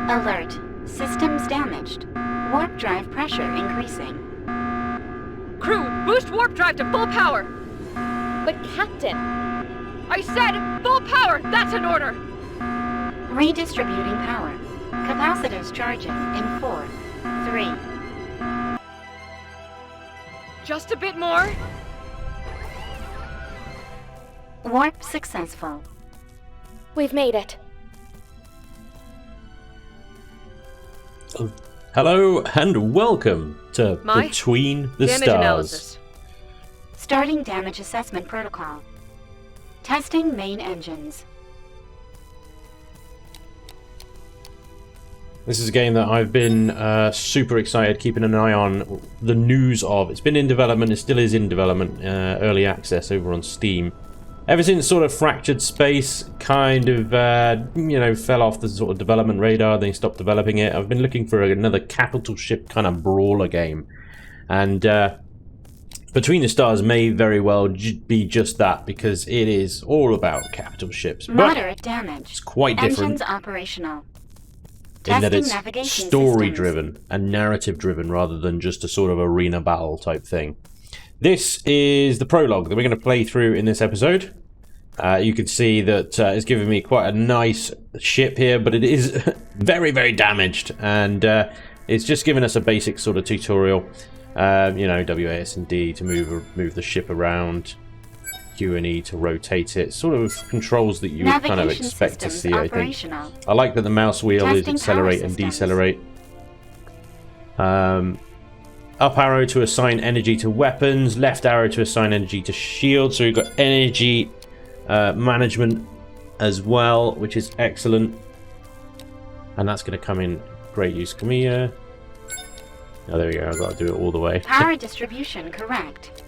Alert. Systems damaged. Warp drive pressure increasing. Crew, boost warp drive to full power! But Captain... I said full power! That's an order! Redistributing power. Capacitors charging in 4, 3. Just a bit more. Warp successful. We've made it. Hello and welcome to Between the Stars. Analysis. Starting damage assessment protocol. Testing main engines. This is a game that I've been super excited keeping an eye on the news of. It's been in development, it still is in development, early access over on Steam. Ever since sort of Fractured Space kind of, you know, fell off the sort of development radar, they stopped developing it, I've been looking for another capital ship kind of brawler game. And Between the Stars may very well be just that, because it is all about capital ships. Moderate damage. It's quite different. Engines operational. In that Testing it's navigation story-driven and narrative-driven rather than just a sort of arena battle type thing. This is the prologue that we're going to play through in this episode. You can see that it's given me quite a nice ship here, but it is very, very damaged. And it's just given us a basic sort of tutorial. You know, WASD to move the ship around. Q and E to rotate it. Sort of controls that you would kind of expect to see, I think. I like that the mouse wheel is accelerate and decelerate. Up arrow to assign energy to weapons, left arrow to assign energy to shields. So we've got energy management as well, which is excellent. And that's going to come in great use. Come here. Oh, there we go. I've got to do it all the way. Power distribution correct.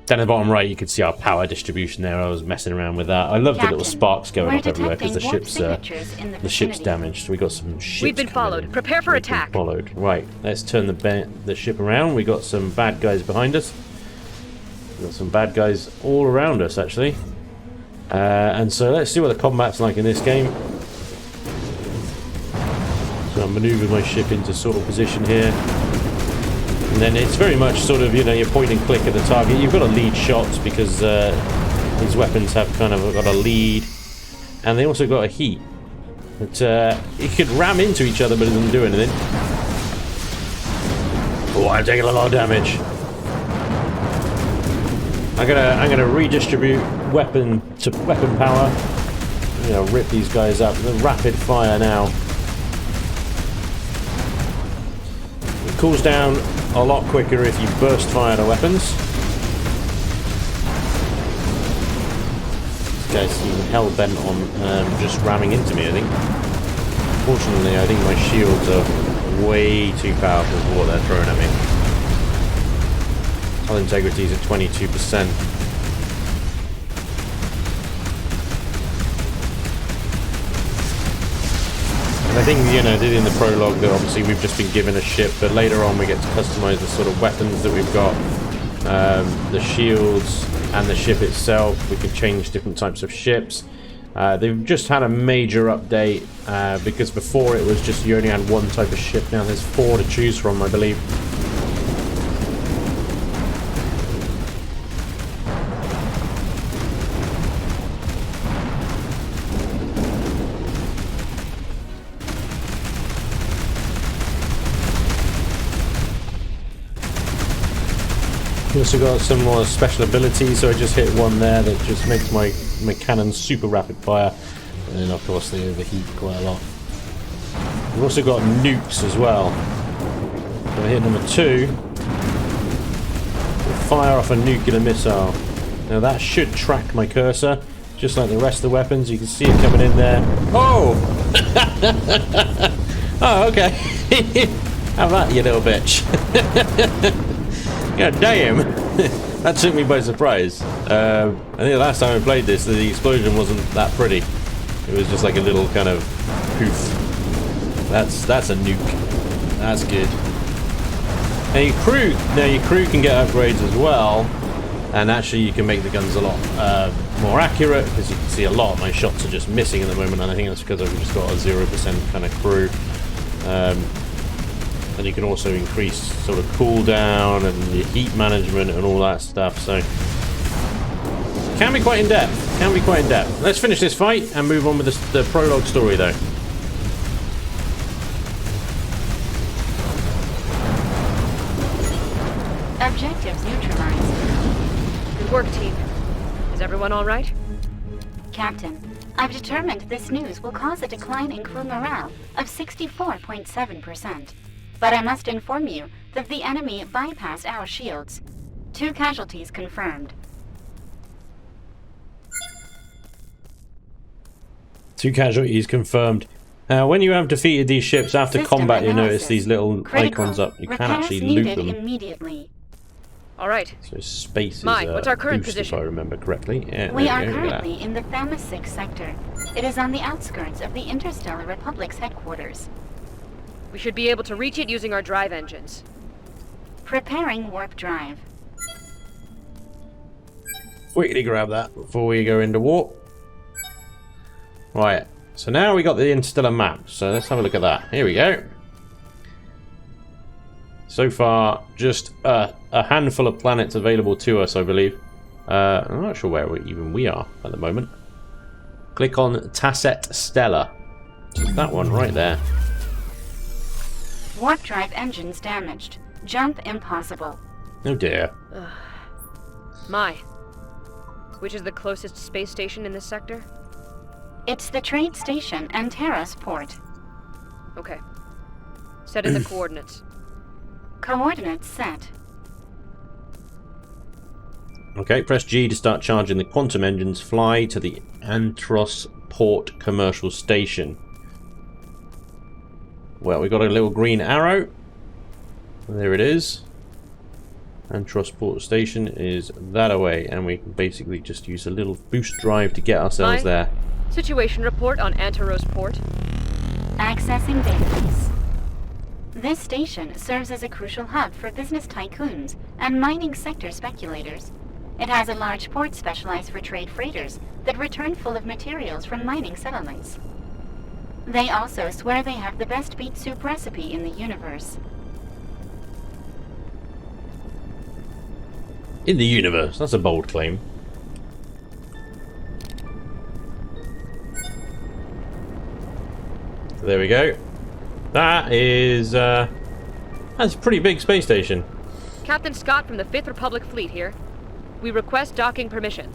Down at the bottom right, you can see our power distribution there. I was messing around with that. I love the little sparks going up everywhere because the ship's damaged. So we got some ships. We've been followed. Prepare for attack. Followed. Right. Let's turn the ship around. We got some bad guys behind us. We got some bad guys all around us, actually. And so let's see what the combat's like in this game. So I'll maneuver my ship into sort of position here. And then it's very much sort of, you know, you point and click at the target. You've got to lead shots because these weapons have kind of got a lead. And they also got a heat. But you could ram into each other but it doesn't do anything. Oh, I'm taking a lot of damage. I'm gonna redistribute weapon to weapon power. You know, rip these guys up. The rapid fire now. It cools down a lot quicker if you burst fire the weapons. This guy's seem hell-bent on just ramming into me, I think. Fortunately, I think my shields are way too powerful for what they're throwing at me. Hull integrity is at 22%. And I think, you know, in the prologue that obviously we've just been given a ship, but later on we get to customize the sort of weapons that we've got, the shields and the ship itself. We can change different types of ships. They've just had a major update because before it was just you only had one type of ship. Now there's 4 to choose from, I believe. We also got some more special abilities, so I just hit one there that just makes my cannon super rapid fire, and then of course they overheat quite a lot. We've also got nukes as well. So I hit number 2. We'll fire off a nuclear missile. Now that should track my cursor, just like the rest of the weapons. You can see it coming in there. Oh! Oh, okay. Have that, you little bitch. God damn! That took me by surprise. I think the last time I played this, the explosion wasn't that pretty. It was just like a little kind of poof. That's a nuke. That's good. And your crew can get upgrades as well, and actually you can make the guns a lot more accurate, because you can see a lot of my shots are just missing at the moment, and I think that's because I've just got a 0% kind of crew. And you can also increase sort of cooldown and your heat management and all that stuff, so can be quite in depth. Can be quite in depth. Let's finish this fight and move on with the prologue story, though. Objectives neutralized. Good work, team. Is everyone all right? Captain, I've determined this news will cause a decline in crew morale of 64.7%. But I must inform you that the enemy bypassed our shields. 2 casualties confirmed. 2 casualties confirmed. When you have defeated these ships after System combat, you notice analysis. these little Critical. icons up. You can Repairs actually loot needed them. Immediately. All right. So space is Mike, what's our current boost, position? if I remember correctly. Yeah, We there are go, look at that. currently in the Thamus 6 sector. It is on the outskirts of the Interstellar Republic's headquarters. We should be able to reach it using our drive engines. Preparing warp drive. Quickly grab that before we go into warp. Right, so now we got the Interstellar Map, so let's have a look at that. Here we go. So far, just a handful of planets available to us, I believe. I'm not sure where we are at the moment. Click on Tasset Stellar. So that one right there. Warp drive engines damaged. Jump impossible. Oh dear. My. Which is the closest space station in this sector? It's the trade station and Terrace port. Okay. Set in the coordinates. Coordinates set. Okay, press G to start charging the quantum engines. Fly to the Antros Port Commercial Station. Well, we got a little green arrow. There it is. Antros Port Station is that away, and we can basically just use a little boost drive to get ourselves there. Situation report on Antaros Port. Accessing database. This station serves as a crucial hub for business tycoons and mining sector speculators. It has a large port specialized for trade freighters that return full of materials from mining settlements. They also swear they have the best beet soup recipe in the universe. In the universe, that's a bold claim. So there we go. That is, that's a pretty big space station. Captain Scott from the 5th Republic Fleet here. We request docking permission.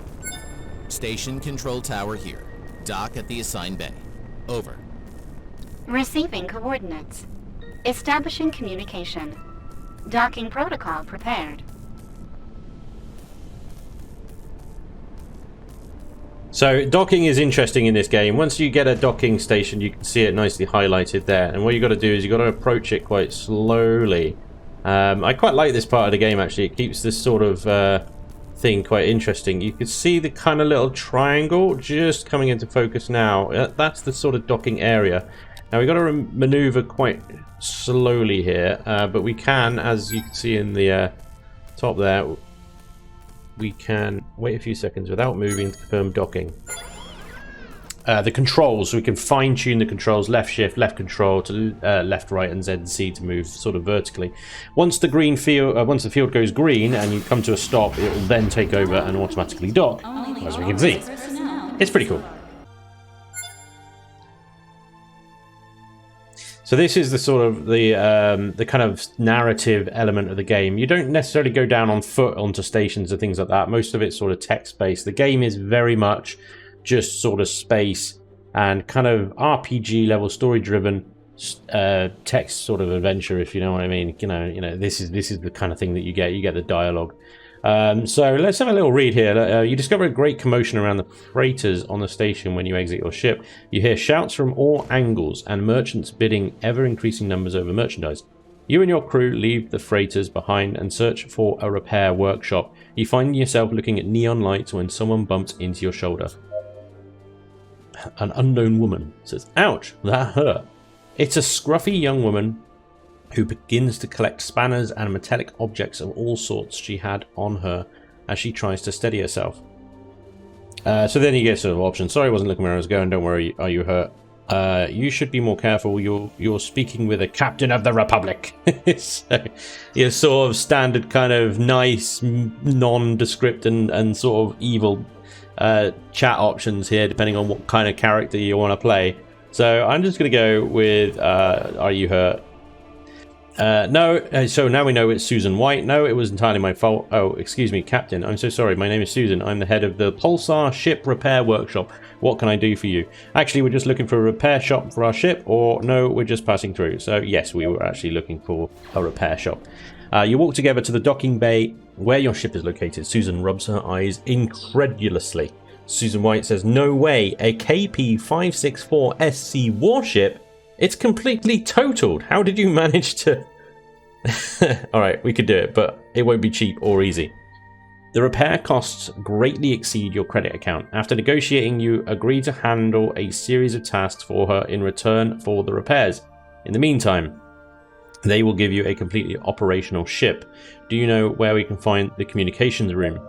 Station control tower here. Dock at the assigned bay. Over. Receiving coordinates. Establishing communication. Docking protocol prepared. So docking is interesting in this game. Once you get a docking station, you can see it nicely highlighted there. And what you got to do is you got to approach it quite slowly. I quite like this part of the game actually. It keeps this sort of thing quite interesting. You can see the kind of little triangle just coming into focus now. That's the sort of docking area. Now we've got to maneuver quite slowly here, but we can, as you can see in the top there, we can wait a few seconds without moving to confirm docking. The controls, we can fine-tune the controls, left shift, left control to left, right, and Z and C to move sort of vertically. Once the green field, once the field goes green and you come to a stop, it will then take over and automatically dock, as we can see. It's pretty cool. So this is the sort of the kind of narrative element of the game. You don't necessarily go down on foot onto stations and things like that. Most of it's sort of text-based. The game is very much just sort of space and kind of RPG level, story-driven text sort of adventure, if you know what I mean. You know, this is the kind of thing that you get. You get the dialogue. So let's have a little read here. You discover a great commotion around the freighters on the station when you exit your ship. You hear shouts from all angles and merchants bidding ever-increasing numbers over merchandise. You and your crew leave the freighters behind and search for a repair workshop. You find yourself looking at neon lights when someone bumps into your shoulder. An unknown woman says, "Ouch, that hurt." It's a scruffy young woman who begins to collect spanners and metallic objects of all sorts she had on her as she tries to steady herself. So then you get sort of options. Sorry, I wasn't looking where I was going. Don't worry. Are you hurt? You should be more careful. You're speaking with a captain of the Republic. So, your sort of standard kind of nice, nondescript and sort of evil chat options here, depending on what kind of character you want to play. So I'm just going to go with are you hurt? No, so now we know it's Susan White. No, it was entirely my fault. Oh, excuse me, Captain. I'm so sorry. My name is Susan. I'm the head of the Pulsar Ship Repair Workshop. What can I do for you? Actually, we're just looking for a repair shop for our ship, or no, we're just passing through. So yes, we were actually looking for a repair shop. You walk together to the docking bay where your ship is located. Susan rubs her eyes incredulously. Susan White says, no way, a KP-564SC warship? It's completely totaled. How did you manage to... Alright, we could do it, but it won't be cheap or easy. The repair costs greatly exceed your credit account. After negotiating, you agree to handle a series of tasks for her in return for the repairs. In the meantime, they will give you a completely operational ship. Do you know where we can find the communications room?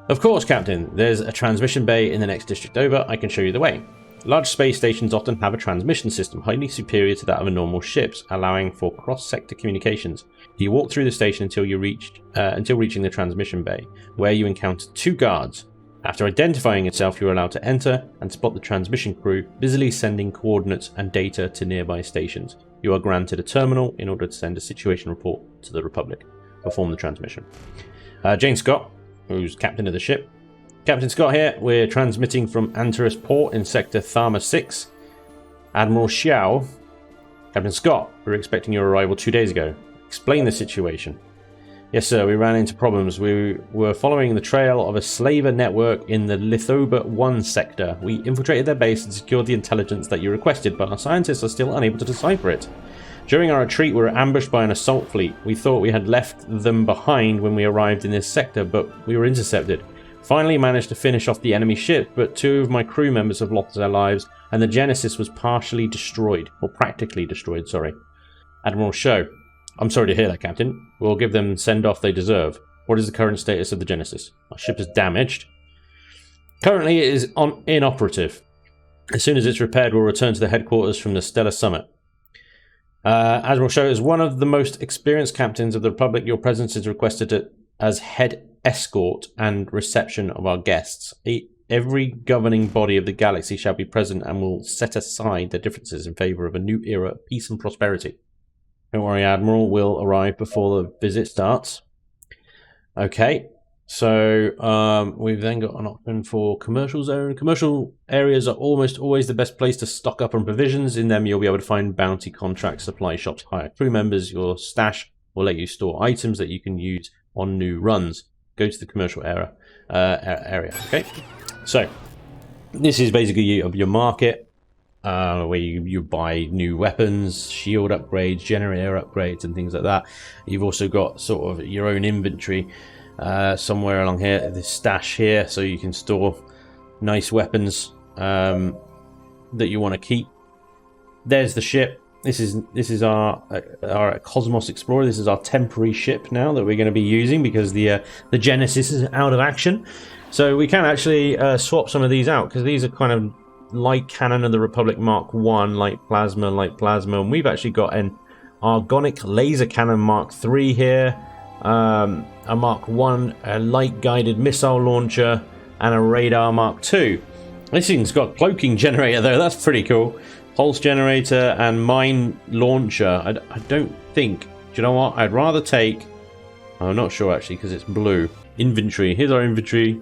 Of course, Captain. There's a transmission bay in the next district over. I can show you the way. Large space stations often have a transmission system highly superior to that of a normal ship's, allowing for cross-sector communications. You walk through the station until reaching the transmission bay, where you encounter two guards. After identifying yourself, you are allowed to enter and spot the transmission crew busily sending coordinates and data to nearby stations. You are granted a terminal in order to send a situation report to the Republic. Perform the transmission. Jane Scott, who's captain of the ship. Captain Scott here. We're transmitting from Antares Port in Sector Tharma 6. Admiral Xiao. Captain Scott, we were expecting your arrival 2 days ago. Explain the situation. Yes, sir. We ran into problems. We were following the trail of a slaver network in the Lithoba 1 sector. We infiltrated their base and secured the intelligence that you requested, but our scientists are still unable to decipher it. During our retreat, we were ambushed by an assault fleet. We thought we had left them behind when we arrived in this sector, but we were intercepted. Finally managed to finish off the enemy ship, but 2 of my crew members have lost their lives, and the Genesis was partially destroyed, or practically destroyed, sorry. Admiral Sho, I'm sorry to hear that, Captain. We'll give them the send-off they deserve. What is the current status of the Genesis? Our ship is damaged. Currently it is inoperative. As soon as it's repaired, we'll return to the headquarters from the Stellar Summit. Admiral Sho, is one of the most experienced captains of the Republic. Your presence is requested as head escort and reception of our guests. Every governing body of the galaxy shall be present and will set aside their differences in favor of a new era of peace and prosperity. Don't worry, Admiral, we'll arrive before the visit starts. Okay, so we've then got an option for commercial zone. Commercial areas are almost always the best place to stock up on provisions. In them, you'll be able to find bounty contracts, supply shops, hire crew members. Your stash will let you store items that you can use on new runs. Go to the commercial area. Okay, so this is basically your market where you buy new weapons, shield upgrades, generator upgrades, and things like that. You've also got sort of your own inventory somewhere along here, this stash here, so you can store nice weapons that you want to keep. There's the ship. This is our Cosmos Explorer. This is our temporary ship now that we're going to be using because the Genesis is out of action. So we can actually swap some of these out because these are kind of light cannon of the Republic Mark 1, light plasma, and we've actually got an Argonic laser cannon Mark 3 here, a Mark 1, a light guided missile launcher, and a radar Mark 2. This thing's got a cloaking generator though. That's pretty cool. Pulse generator and mine launcher. I don't think. Do you know what? I'd rather take... I'm not sure actually because it's blue. Inventory. Here's our inventory.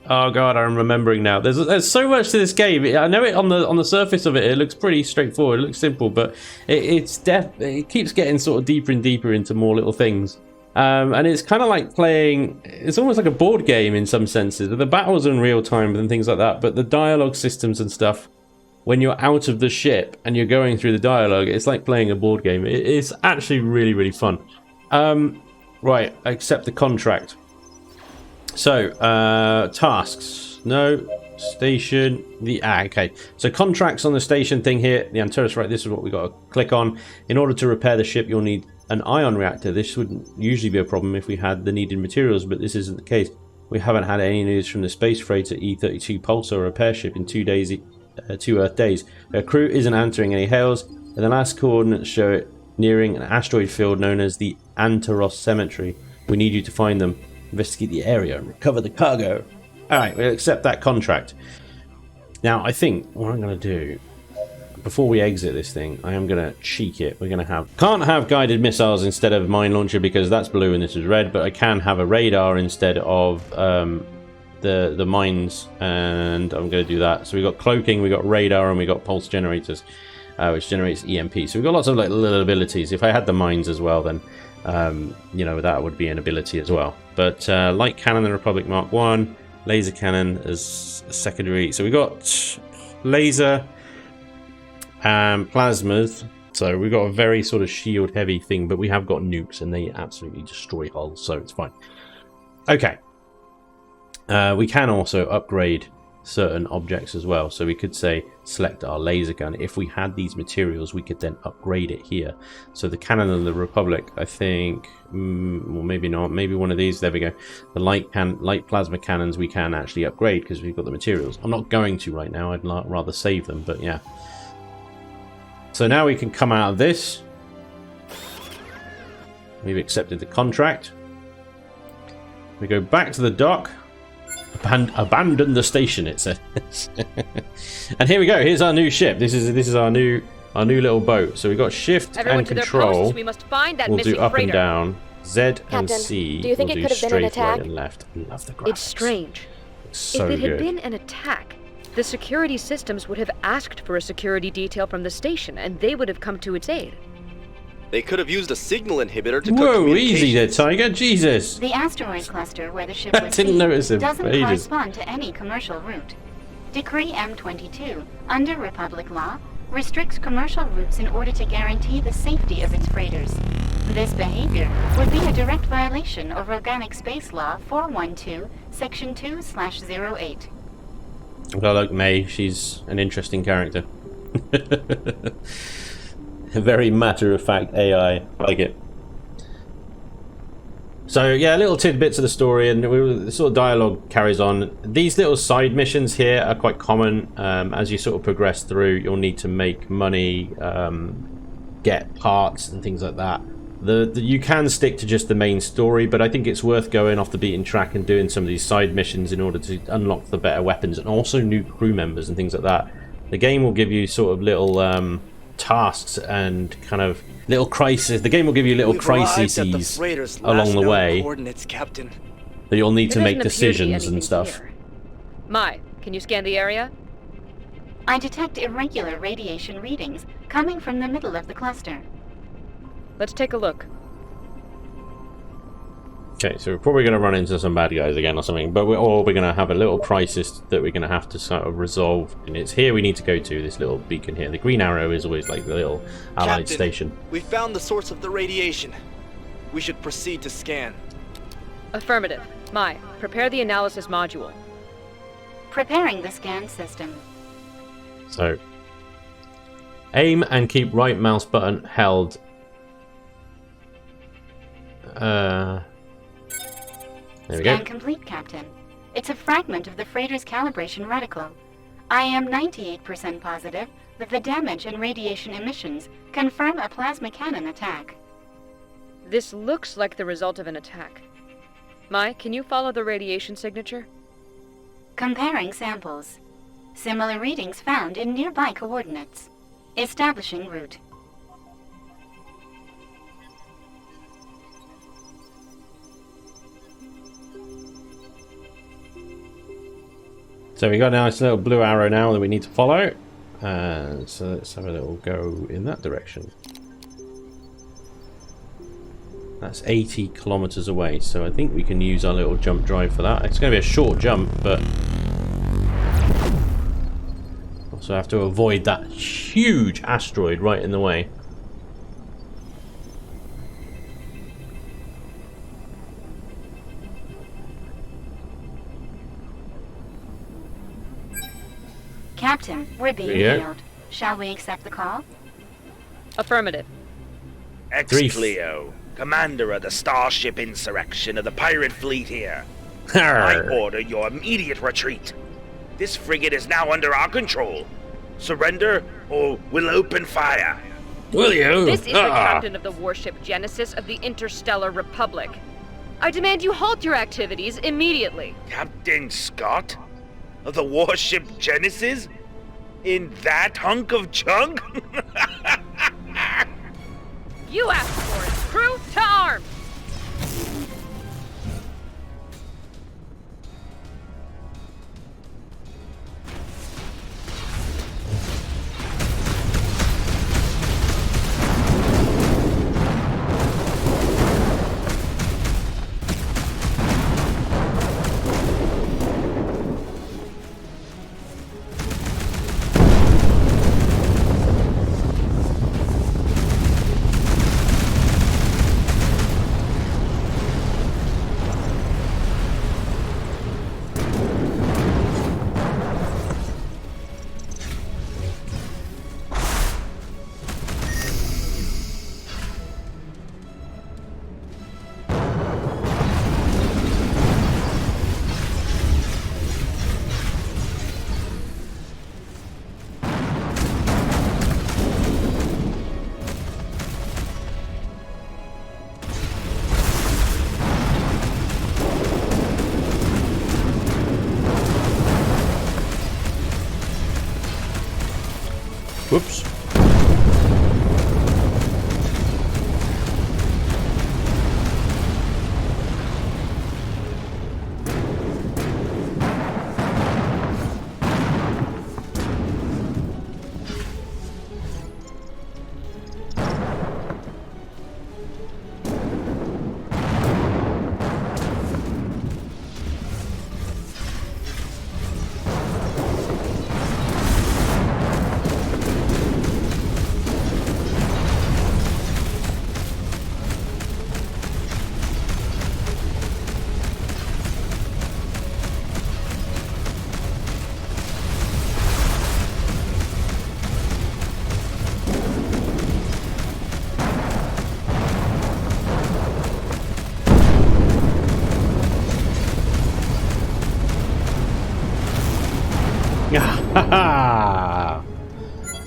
Oh god, I'm remembering now. There's so much to this game. I know it on the surface of it. It looks pretty straightforward. It looks simple, but it keeps getting sort of deeper and deeper into more little things. And it's kind of like playing. It's almost like a board game in some senses. The battles are in real time and things like that, but the dialogue systems and stuff. When you're out of the ship and you're going through the dialogue, it's like playing a board game. It's actually really, really fun. Right, accept the contract. So, tasks. No. Station. Okay. So, contracts on the station thing here. The Antares, right, this is what we got to click on. In order to repair the ship, you'll need an ion reactor. This wouldn't usually be a problem if we had the needed materials, but this isn't the case. We haven't had any news from the space freighter E-32 Pulsar repair ship in 2 days, 2 Earth days. Their crew isn't answering any hails, and the last coordinates show it nearing an asteroid field known as the Antaros Cemetery. We need you to find them, investigate the area, and recover the cargo. Alright, we'll accept that contract. Now, I think what I'm going to do, before we exit this thing, I am going to cheek it. We're going to have... Can't have guided missiles instead of mine launcher because that's blue and this is red, but I can have a radar instead of the mines, and I'm going to do that. So we've got cloaking, we've got radar, and we've got pulse generators, which generates EMP. So we've got lots of like little abilities. If I had the mines as well, then, you know, that would be an ability as well. But light cannon, the Republic Mark 1, laser cannon as a secondary. So we got laser and plasmas. So we've got a very sort of shield heavy thing, but we have got nukes and they absolutely destroy hulls, so it's fine. Okay. We can also upgrade certain objects as well. So we could say select our laser gun. If we had these materials, we could then upgrade it here. So the cannon of the Republic, I think, well, maybe not, maybe one of these. There we go. The light plasma cannons we can actually upgrade because we've got the materials. I'm not going to right now. I'd rather save them, but yeah. So now we can come out of this. We've accepted the contract. We go back to the dock. Abandon the station, it says. And here we go. Here's our new ship. This is our new little boat. So we've got shift Everyone and to their control. posts. We must find that We'll missing do up freighter. and down. Z and Captain, C. do you think we'll it could have been an straight, right, attack? and left. I love the graphics. It's strange. It's so if it had good. been an attack, the security systems would have asked for a security detail from the station, and they would have come to its aid. They could have used a signal inhibitor to cut Whoa, easy there, communications. Tiger. Jesus. The asteroid cluster where the ship I was didn't seen notice him doesn't for ages. correspond to any commercial route. Decree M22, under Republic law, restricts commercial routes in order to guarantee the safety of its freighters. This behavior would be a direct violation of Organic Space Law 412, Section 2/08. Well, I like May. She's an interesting character. A very matter-of-fact AI. I like it. So yeah, little tidbits of the story, and the sort of dialogue carries on. These little side missions here are quite common. As you sort of progress through, you'll need to make money, get parts and things like that. You can stick to just the main story, but I think it's worth going off the beaten track and doing some of these side missions in order to unlock the better weapons and also new crew members and things like that. The game will give you sort of little tasks and kind of little crises. The game will give you little crises along the way Captain. that you'll need to There make doesn't appear to be decisions and anything stuff. here. Mai, can you scan the area? I detect irregular radiation readings coming from the middle of the cluster. Let's take a look. Okay, so we're probably going to run into some bad guys again or something, but we're going to have a little crisis that we're going to have to sort of resolve. And it's here we need to go to, this little beacon here. The green arrow is always like the little allied Captain, station. We found the source of the radiation. We should proceed to scan. Affirmative. Mai, prepare the analysis module. Preparing the scan system. So, aim and keep right mouse button held. There we go. Scan complete, Captain. It's a fragment of the freighter's calibration reticle. I am 98% positive that the damage and radiation emissions confirm a plasma cannon attack. This looks like the result of an attack. Mai, can you follow the radiation signature? Comparing samples. Similar readings found in nearby coordinates. Establishing route. So we got a nice little blue arrow now that we need to follow. So let's have a little go in that direction. That's 80 kilometers away, so I think we can use our little jump drive for that. It's going to be a short jump, but also have to avoid that huge asteroid right in the way. Captain, we're being Yeah. hailed. Shall we accept the call? Affirmative. Ex Three. Cleo, commander of the Starship Insurrection of the pirate fleet here. I order your immediate retreat. This frigate is now under our control. Surrender, or we'll open fire. Will you? This is the captain of the warship Genesis of the Interstellar Republic. I demand you halt your activities immediately. Captain Scott? Of the warship Genesis? In that hunk of junk? You asked for it. Crew, to arms! Whoops.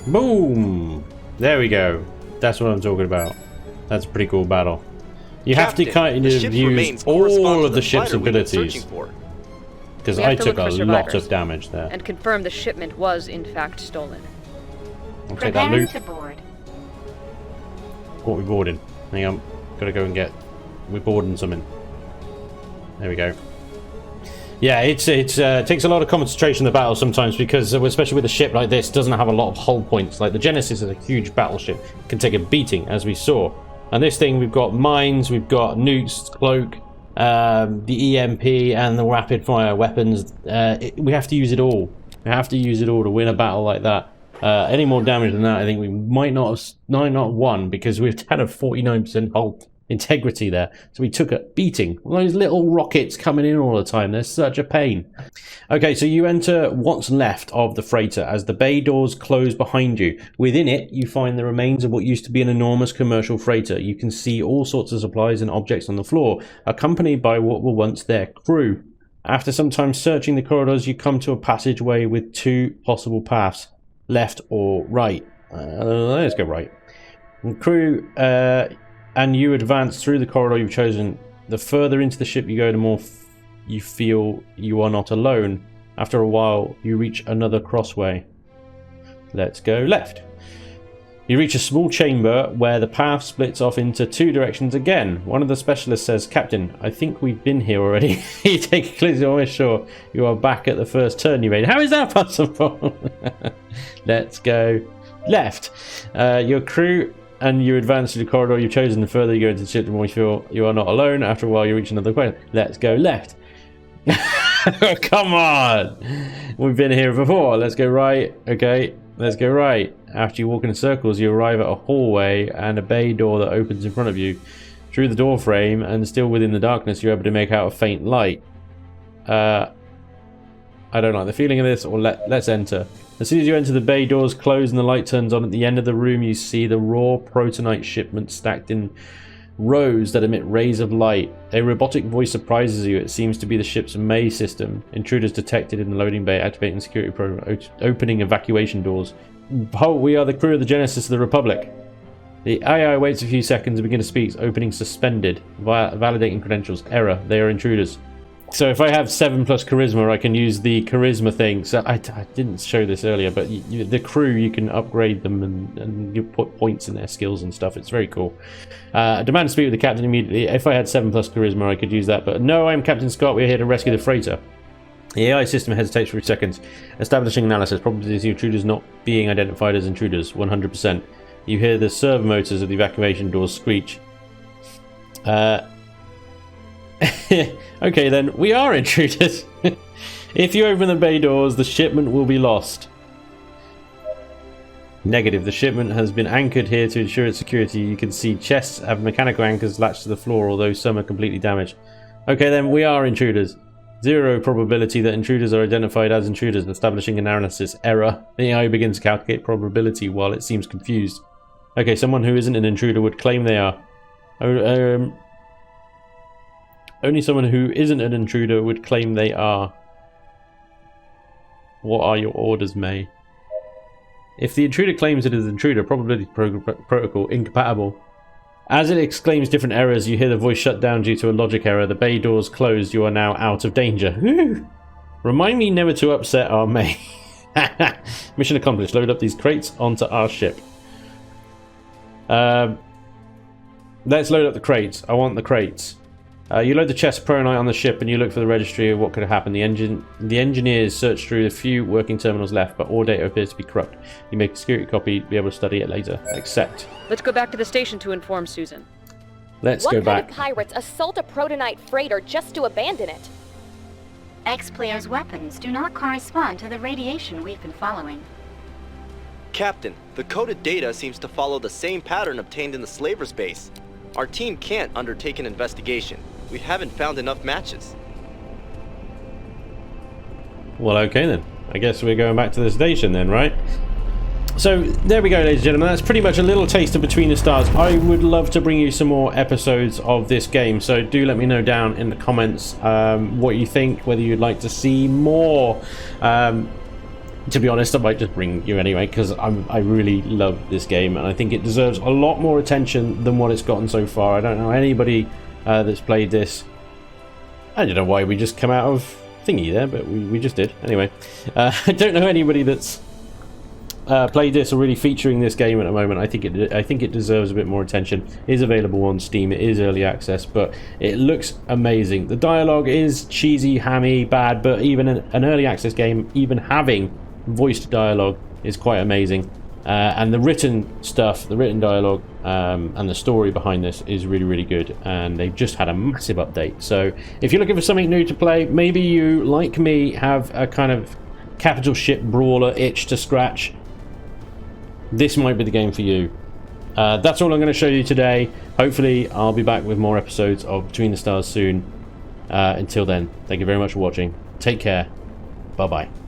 Boom! There we go. That's what I'm talking about. That's a pretty cool battle. You have to kind of use all of the ship's abilities. Because I took a lot of damage there. And confirm the shipment was in fact stolen. I'll take that loot. To board. What we boarding? Hang on. Gotta go and get... We're boarding something. There we go. Yeah, it takes a lot of concentration in the battle sometimes because, especially with a ship like this, doesn't have a lot of hull points. Like the Genesis is a huge battleship, can take a beating, as we saw. And this thing, we've got mines, we've got nukes, cloak, the EMP, and the rapid fire weapons. We have to use it all. We have to use it all to win a battle like that. Any more damage than that, I think we might not have won because we've had a 49% hull integrity there, so we took a beating. All those little rockets coming in all the time, they're such a pain. Okay, so you enter what's left of the freighter as the bay doors close behind you. Within it, you find the remains of what used to be an enormous commercial freighter. You can see all sorts of supplies and objects on the floor, accompanied by what were once their crew. After some time searching the corridors, you come to a passageway with two possible paths, left or right. Let's go right. The crew and you advance through the corridor you've chosen. The further into the ship you go, the more you feel you are not alone. After a while, you reach another crossway. Let's go left. You reach a small chamber where the path splits off into two directions again. One of the specialists says, "Captain, I think we've been here already." You take a clear, almost sure you are back at the first turn you made. How is that possible? Let's go left. Your crew and you advance through the corridor you've chosen. The further you go into the ship, the more you feel you are not alone. After a while, you reach another question. Let's go left. Come on! We've been here before. Let's go right. Okay, let's go right. After you walk in circles, you arrive at a hallway and a bay door that opens in front of you. Through the door frame and still within the darkness, you're able to make out a faint light. I don't like the feeling of this, or let's enter. As soon as you enter, the bay doors close and the light turns on. At the end of the room, you see the raw protonite shipment stacked in rows that emit rays of light. A robotic voice surprises you. It seems to be the ship's maze system. Intruders detected in the loading bay, activating the security program, opening evacuation doors. Halt, we are the crew of the Genesis of the Republic. The AI waits a few seconds and begins to speak. Opening suspended. Validating credentials. Error. They are intruders. So if I have 7+ charisma, I can use the charisma thing. So I didn't show this earlier, but the crew, you can upgrade them and you put points in their skills and stuff. It's very cool. Demand to speak with the captain immediately. If I had 7+ charisma, I could use that. But no, I'm Captain Scott. We're here to rescue the freighter. The AI system hesitates for a few seconds. Establishing analysis. Probability of intruders not being identified as intruders. 100%. You hear the servo motors of the evacuation doors screech. Okay then, we are intruders. If you open the bay doors, the shipment will be lost. Negative. The shipment has been anchored here to ensure its security. You can see chests have mechanical anchors latched to the floor, although some are completely damaged. Okay then, we are intruders. 0 probability that intruders are identified as intruders. Establishing analysis. Error. The AI begins to calculate probability while it seems confused. Okay, someone who isn't an intruder would claim they are. Only someone who isn't an intruder would claim they are. What are your orders, May? If the intruder claims it is intruder, probability protocol incompatible. As it exclaims different errors, you hear the voice shut down due to a logic error. The bay doors closed. You are now out of danger. Woo! Remind me never to upset our May. Mission accomplished. Load up these crates onto our ship. Let's load up the crates. I want the crates. You load the chest pronite on the ship and you look for the registry of what could have happened. The engineers search through the few working terminals left, but all data appears to be corrupt. You make a security copy, be able to study it later. Accept. Let's go back to the station to inform Susan. Let's go back. What kind of pirates assault a protonite freighter just to abandon it? X-Player's weapons do not correspond to the radiation we've been following. Captain, the coded data seems to follow the same pattern obtained in the slaver's base. Our team can't undertake an investigation. We haven't found enough matches. Well, okay then. I guess we're going back to the station then, right? So, there we go, ladies and gentlemen. That's pretty much a little taste of Between the Stars. I would love to bring you some more episodes of this game, so do let me know down in the comments what you think, whether you'd like to see more. To be honest, I might just bring you anyway, because I really love this game, and I think it deserves a lot more attention than what it's gotten so far. I don't know anybody that's played this. I don't know why we just come out of thingy there, but we just did. Anyway, I don't know anybody that's played this or really featuring this game at the moment. I think it deserves a bit more attention. It is available on Steam. It is early access, but it looks amazing. The dialogue is cheesy, hammy, bad, but even an early access game, even having voiced dialogue, is quite amazing. And the written stuff, the written dialogue, and the story behind this is really, really good. And they've just had a massive update. So if you're looking for something new to play, maybe you, like me, have a kind of capital ship brawler itch to scratch, this might be the game for you. That's all I'm going to show you today. Hopefully I'll be back with more episodes of Between the Stars soon. Until then, thank you very much for watching. Take care. Bye bye.